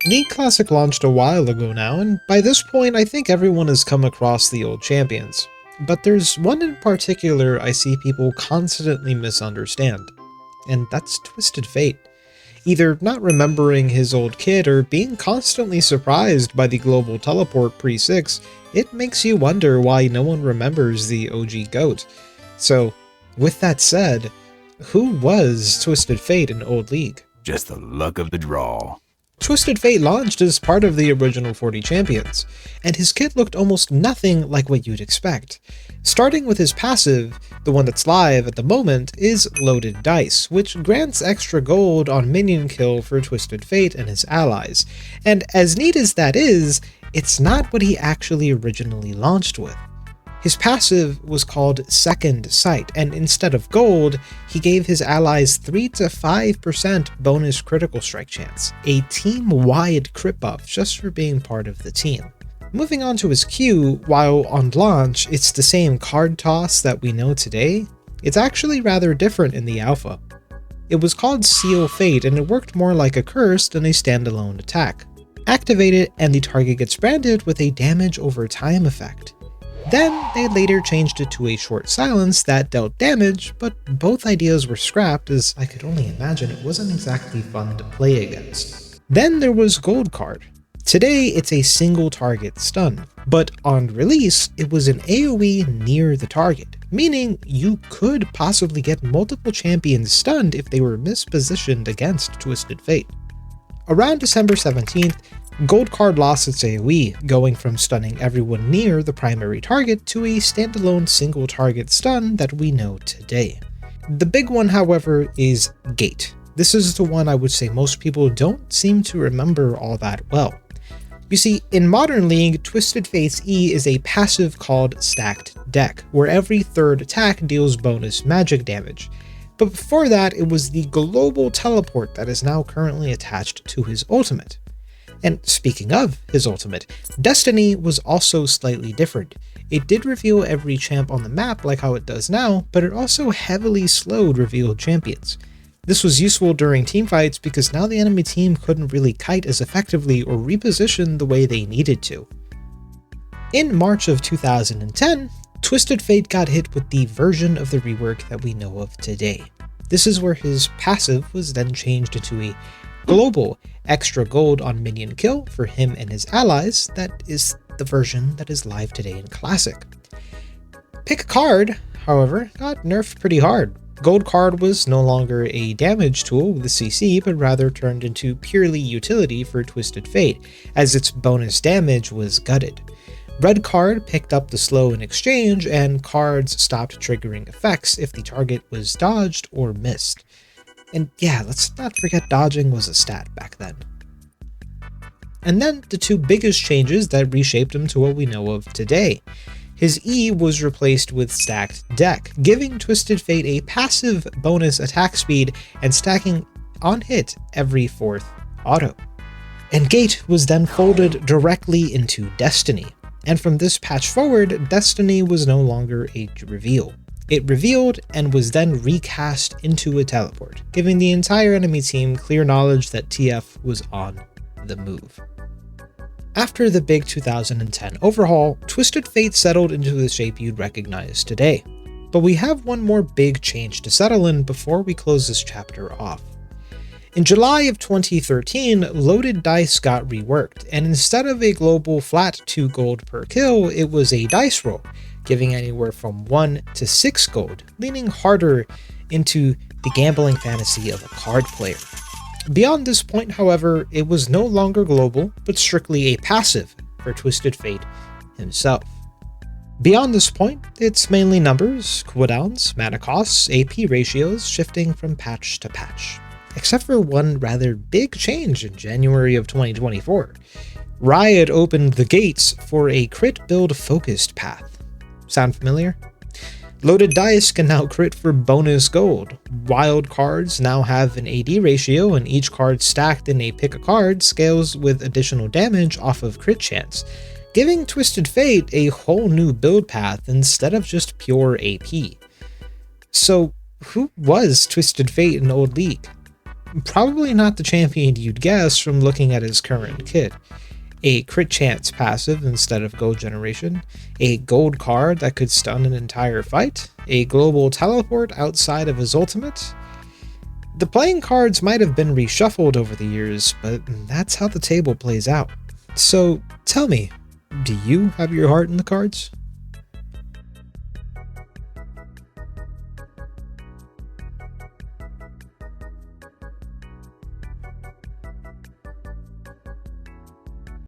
League Classic launched a while ago now, and by this point I think everyone has come across the old champions. But there's one in particular I see people constantly misunderstand, and that's Twisted Fate. Either not remembering his old kit or being constantly surprised by the global teleport pre-6, it makes you wonder why no one remembers the OG GOAT. So, with that said, who was Twisted Fate in Old League? Just the luck of the draw. Twisted Fate launched as part of the original 40 champions, and his kit looked almost nothing like what you'd expect. Starting with his passive, the one that's live at the moment, is Loaded Dice, which grants extra gold on minion kill for Twisted Fate and his allies, and as neat as that is, it's not what he actually originally launched with. His passive was called Second Sight, and instead of gold, he gave his allies 3 to 5% bonus critical strike chance, a team-wide crit buff just for being part of the team. Moving on to his Q, while on launch it's the same card toss that we know today, it's actually rather different in the alpha. It was called Seal Fate, and it worked more like a curse than a standalone attack. Activate it and the target gets branded with a damage over time effect. Then, they later changed it to a short silence that dealt damage, but both ideas were scrapped as I could only imagine it wasn't exactly fun to play against. Then there was Gold Card. Today, it's a single target stun, but on release, it was an AoE near the target, meaning you could possibly get multiple champions stunned if they were mispositioned against Twisted Fate. Around December 17th, Gold Card lost its AoE, going from stunning everyone near the primary target to a standalone single target stun that we know today. The big one, however, is Gate. This is the one I would say most people don't seem to remember all that well. You see, in Modern League, Twisted Fate's E is a passive called Stacked Deck, where every third attack deals bonus magic damage. But before that, it was the global teleport that is now currently attached to his ultimate. And speaking of his ultimate, Destiny was also slightly different. It did reveal every champ on the map like how it does now, but it also heavily slowed revealed champions. This was useful during teamfights because now the enemy team couldn't really kite as effectively or reposition the way they needed to. In March of 2010, Twisted Fate got hit with the version of the rework that we know of today. This is where his passive was then changed into a global extra gold on minion kill for him and his allies. That is the version that is live today in Classic. Pick a card, however, got nerfed pretty hard. Gold Card was no longer a damage tool with the CC, but rather turned into purely utility for Twisted Fate, as its bonus damage was gutted. Red Card picked up the slow in exchange, and cards stopped triggering effects if the target was dodged or missed. And yeah, let's not forget dodging was a stat back then. And then the two biggest changes that reshaped him to what we know of today. His E was replaced with Stacked Deck, giving Twisted Fate a passive bonus attack speed and stacking on hit every fourth auto. And Gate was then folded directly into Destiny. And from this patch forward, Destiny was no longer a reveal. It revealed and was then recast into a teleport, giving the entire enemy team clear knowledge that TF was on the move. After the big 2010 overhaul, Twisted Fate settled into the shape you'd recognize today. But we have one more big change to settle in before we close this chapter off. In July of 2013, Loaded Dice got reworked, and instead of a global flat 2 gold per kill, it was a dice roll, giving anywhere from 1 to 6 gold, leaning harder into the gambling fantasy of a card player. Beyond this point, however, it was no longer global, but strictly a passive for Twisted Fate himself. Beyond this point, it's mainly numbers, cooldowns, mana costs, AP ratios shifting from patch to patch. Except for one rather big change in January of 2024. Riot opened the gates for a crit build focused path. Sound familiar? Loaded Dice can now crit for bonus gold. Wild cards now have an AD ratio, and each card stacked in a pick a card scales with additional damage off of crit chance, giving Twisted Fate a whole new build path instead of just pure AP. So, who was Twisted Fate in Old League? Probably not the champion you'd guess from looking at his current kit. A crit chance passive instead of gold generation, a gold card that could stun an entire fight, a global teleport outside of his ultimate. The playing cards might have been reshuffled over the years, but that's how the table plays out. So tell me, do you have your heart in the cards?